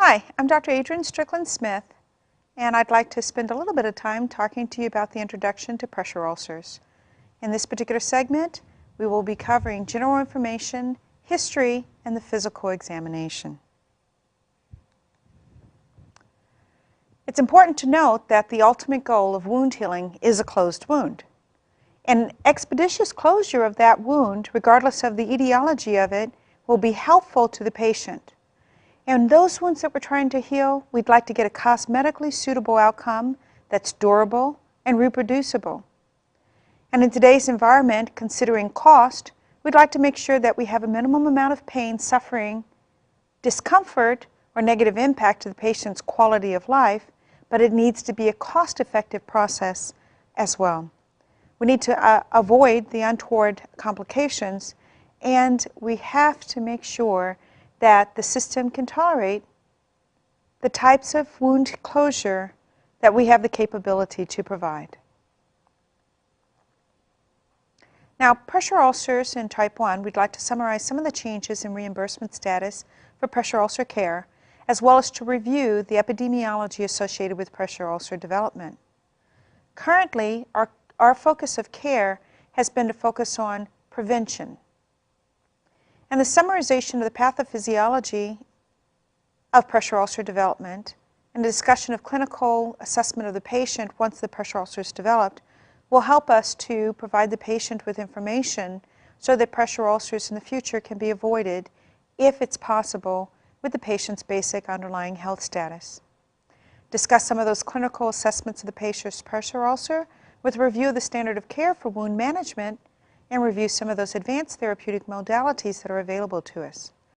Hi, I'm Dr. Adrienne Strickland Smith, and I'd like to spend a little bit of time talking to you about the introduction to pressure ulcers. In this particular segment, we will be covering general information, history, and the physical examination. It's important to note that the ultimate goal of wound healing is a closed wound. An expeditious closure of that wound, regardless of the etiology of it, will be helpful to the patient. And those wounds that we're trying to heal, we'd like to get a cosmetically suitable outcome that's durable and reproducible. And in today's environment, considering cost, we'd like to make sure that we have a minimum amount of pain, suffering, discomfort, or negative impact to the patient's quality of life, but it needs to be a cost-effective process as well. We need to avoid the untoward complications, and we have to make sure that the system can tolerate the types of wound closure that we have the capability to provide. Now, pressure ulcers in type 1, we'd like to summarize some of the changes in reimbursement status for pressure ulcer care, as well as to review the epidemiology associated with pressure ulcer development. Currently, our focus of care has been to focus on prevention. And the summarization of the pathophysiology of pressure ulcer development and the discussion of clinical assessment of the patient once the pressure ulcer is developed will help us to provide the patient with information so that pressure ulcers in the future can be avoided if it's possible with the patient's basic underlying health status. Discuss some of those clinical assessments of the patient's pressure ulcer with a review of the standard of care for wound management and review some of those advanced therapeutic modalities that are available to us.